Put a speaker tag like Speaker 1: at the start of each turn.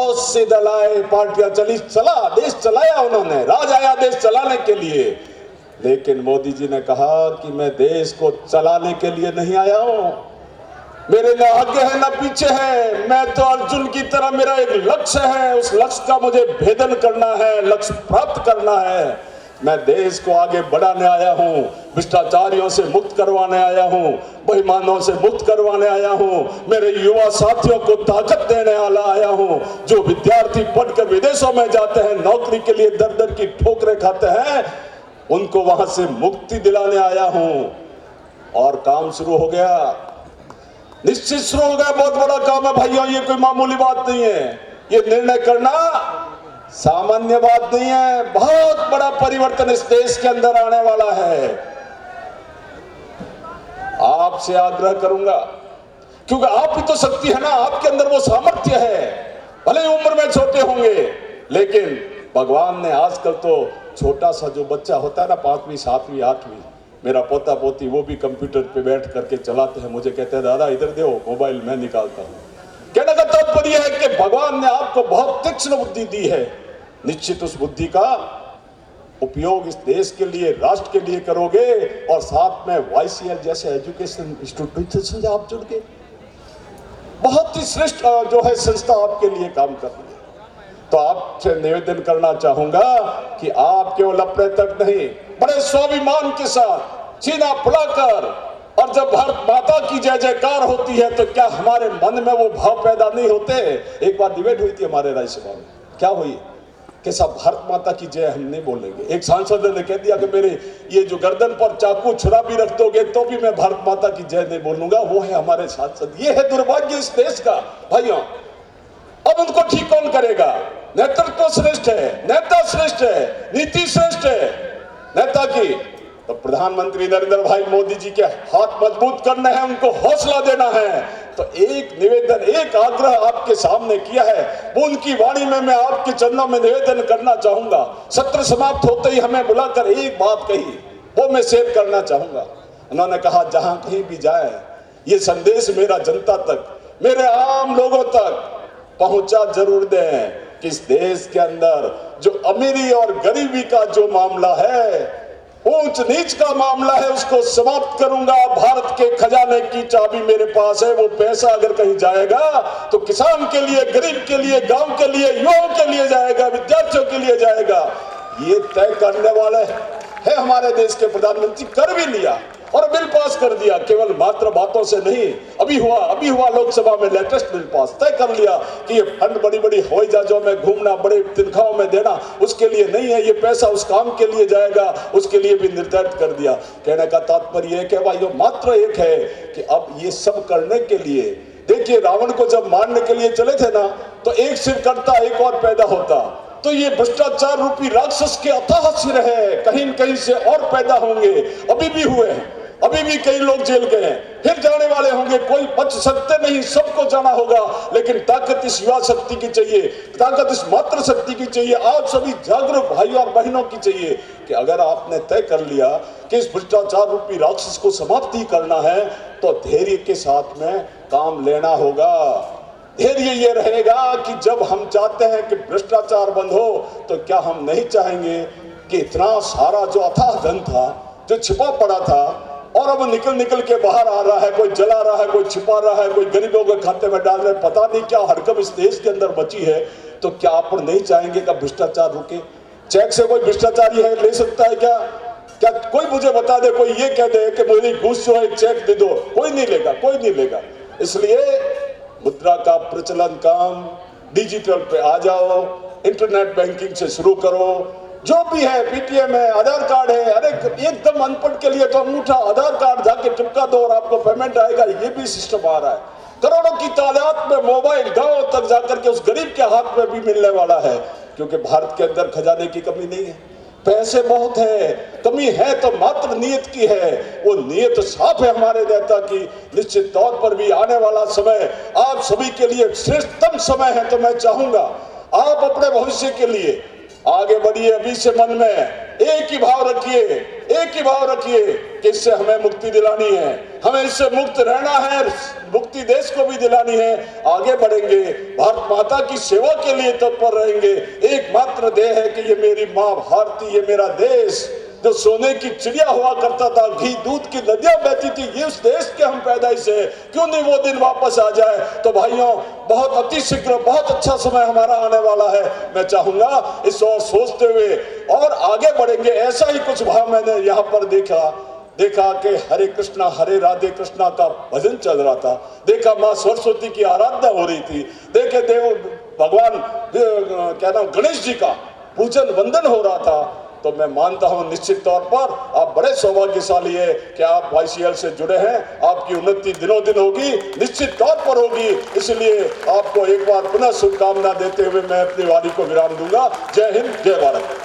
Speaker 1: बहुत से दल आए, पार्टियां चला, देश चलाया उन्होंने, राज आया देश चलाने के लिए। लेकिन मोदी जी ने कहा कि मैं देश को चलाने के लिए नहीं आया हूं, मेरे न आगे है न पीछे है, मैं तो अर्जुन की तरह, मेरा एक लक्ष्य है, उस लक्ष्य का मुझे भेदन करना है, लक्ष्य प्राप्त करना है। मैं देश को आगे बढ़ाने आया हूं, भ्रष्टाचारियों से मुक्त करवाने आया हूं, बेईमानों से मुक्त करवाने आया हूं, मेरे युवा साथियों को ताकत देने वाला आया हूं। जो विद्यार्थी पढ़कर विदेशों में जाते हैं, नौकरी के लिए दर दर की ठोकरें खाते हैं, उनको वहां से मुक्ति दिलाने आया हूं। और काम शुरू हो गया, निश्चित शुरू हो गया। बहुत बड़ा काम है भाइयों, ये कोई मामूली बात नहीं है। ये निर्णय करना सामान्य बात नहीं है, बहुत बड़ा परिवर्तन इस देश के अंदर आने वाला है। आपसे आग्रह करूंगा, क्योंकि आप भी तो शक्ति है ना, आपके अंदर वो सामर्थ्य है, भले ही उम्र में छोटे होंगे, लेकिन भगवान ने आजकल तो छोटा सा जो बच्चा होता है ना, 5वीं 7वीं 8वीं, मेरा पोता पोती, वो भी कंप्यूटर पे बैठ करके चलाते हैं। मुझे कहते हैं दादा इधर दो मोबाइल, मैं निकालता हूं। कहने का तात्पर्य है कि भगवान ने आपको बहुत तीक्ष्ण बुद्धि दी है। निश्चित उस बुद्धि का उपयोग इस देश के लिए, राष्ट्र के लिए करोगे, और साथ में YCL जैसे एजुकेशन इंस्टीट्यूशन से आप जुड़ गए, बहुत ही श्रेष्ठ जो है संस्था आपके लिए काम कर रही है। तो आपसे निवेदन करना चाहूंगा कि आप केवल अपने तक नहीं, बड़े स्वाभिमान के साथ सीना फुलाकर, और जब भारत माता की जय जयकार होती है तो क्या हमारे मन में वो भाव पैदा नहीं होते? एक बार डिबेट हुई थी हमारे राज्यसभा में, क्या हुई कि सब भारत माता की जय हम नहीं बोलेंगे। एक सांसद ने कह दिया कि मेरे ये जो गर्दन पर चाकू छुरा भी रख दोगे तो भी मैं भारत माता की जय नहीं बोलूंगा। वो है हमारे सांसद। ये है दुर्भाग्य इस देश का भाइयों। अब उनको ठीक कौन करेगा? नेतृत्व श्रेष्ठ है, नेता श्रेष्ठ है, नीति श्रेष्ठ है नेता की, तो प्रधानमंत्री नरेंद्र भाई मोदी जी के हाथ मजबूत करने हैं, उनको हौसला देना है। तो एक निवेदन, एक आग्रह आपके सामने किया है, वो उनकी वाणी में मैं आपके चरणों में निवेदन करना चाहूंगा। सत्र समाप्त होते ही हमें बुलाकर एक बात कही, वो मैं शेयर करना चाहूंगा। उन्होंने कहा जहां कहीं भी जाए ये संदेश मेरा जनता तक, मेरे आम लोगों तक पहुंचा जरूर दें कि इस देश के अंदर जो अमीरी और गरीबी का जो मामला है, ऊंच नीच का मामला है, उसको समाप्त करूंगा। भारत के खजाने की चाबी मेरे पास है। वो पैसा अगर कहीं जाएगा तो किसान के लिए, गरीब के लिए, गांव के लिए, युवाओं के लिए जाएगा, विद्यार्थियों के लिए जाएगा। ये तय करने वाले है हमारे देश के प्रधानमंत्री। कर भी लिया और बिल पास कर दिया, केवल मात्र बातों से नहीं। अभी हुआ लोकसभा में लेटेस्ट बिल पास, तय कर लिया कि ये फंड बड़ी बड़ी हवाई जहाजों में घूमना, बड़े तनख्वाहों में देना, उसके लिए नहीं है। ये पैसा उस काम के लिए जाएगा, उसके लिए भी निर्धारित कर दिया। कहने का तात्पर्य है कि भाई मात्र एक है कि अब ये सब करने के लिए, देखिए रावण को जब मारने के लिए चले थे ना, तो एक सिर कटता एक और पैदा होता। तो ये भ्रष्टाचार रूपी राक्षस के अथाह सिर है, कहीं न कहीं से और पैदा होंगे। अभी भी हुए हैं, अभी भी कई लोग जेल गए हैं, फिर जाने वाले होंगे। कोई बच सकते नहीं, सबको जाना होगा। लेकिन ताकत इस युवा शक्ति की चाहिए, ताकत इस मातृ शक्ति की चाहिए, आप सभी जागरूक भाइयों और बहनों की चाहिए कि अगर आपने तय कर लिया कि इस भ्रष्टाचार रूपी राक्षस को समाप्ति करना है, तो धैर्य के साथ में काम लेना होगा। धैर्य ये रहेगा कि जब हम चाहते हैं कि भ्रष्टाचार बंद हो, तो क्या हम नहीं चाहेंगे कि इतना सारा जो अथाह धन था, जो छिपा पड़ा था, और अब निकल के बाहर आ रहा है, कोई जला रहा है, कोई छिपा रहा है, कोई गरीबों के खाते में डाल रहे, पता नहीं क्या हरकत इस देश के अंदर बची है। तो क्या आप नहीं चाहेंगे कि भ्रष्टाचार रुके? चेक से कोई भ्रष्टाचारी है ले सकता है क्या? क्या कोई मुझे बता दे, कोई ये कह दे कि मेरी घूस जो है चेक दे दो? कोई नहीं लेगा, कोई नहीं लेगा। इसलिए मुद्रा का प्रचलन काम डिजिटल पे आ जाओ, इंटरनेट बैंकिंग से शुरू करो, जो भी है, पेटीएम है, आधार कार्ड है। अरे एकदम अनपढ़ के लिए तो अंगूठा, आधार कार्ड जाके चिपका दो और आपको पेमेंट आएगा। ये भी सिस्टम आ रहा है। करोड़ों की तादाद में मोबाइल गांव तक जाकर के उस गरीब के हाथ में भी मिलने वाला है, क्योंकि भारत के अंदर खजाने की कमी नहीं है, पैसे बहुत है। कमी है तो मात्र नीयत की है। वो नीयत साफ है हमारे नेता की। निश्चित तौर पर भी आने वाला समय आप सभी के लिए श्रेष्ठतम समय है। तो मैं चाहूंगा आप अपने भविष्य के लिए आगे बढ़िए। अभी से मन में एक ही भाव रखिए, एक ही भाव रखिए कि इससे हमें मुक्ति दिलानी है, हमें इससे मुक्त रहना है, मुक्ति देश को भी दिलानी है। आगे बढ़ेंगे, भारत माता की सेवा के लिए तत्पर रहेंगे। एकमात्र देह है कि ये मेरी माँ भारती, ये मेरा देश जो सोने की चिड़िया हुआ करता था, घी दूध की नदियां बहती थी, ये उस देश के हम पैदाइश है। क्यों नहीं वो दिन वापस आ जाए। तो भाइयों, बहुत अति शीघ्र बहुत अच्छा समय हमारा आने वाला है। मैं चाहूंगा इस और सोचते हुए और आगे बढ़ेंगे। ऐसा ही कुछ भाव मैंने यहाँ पर देखा कि हरे कृष्णा हरे राधे कृष्णा का भजन चल रहा था, देखा माँ सरस्वती की आराधना हो रही थी, देखे देव भगवान क्या नाम गणेश जी का पूजन वंदन हो रहा था। तो मैं मानता हूं निश्चित तौर पर आप बड़े सौभाग्यशाली है कि आप YCL से जुड़े हैं। आपकी उन्नति दिनों दिन होगी, निश्चित तौर पर होगी। इसलिए आपको एक बार पुनः शुभकामना देते हुए मैं अपनी वाणी को विराम दूंगा। जय हिंद, जय भारत।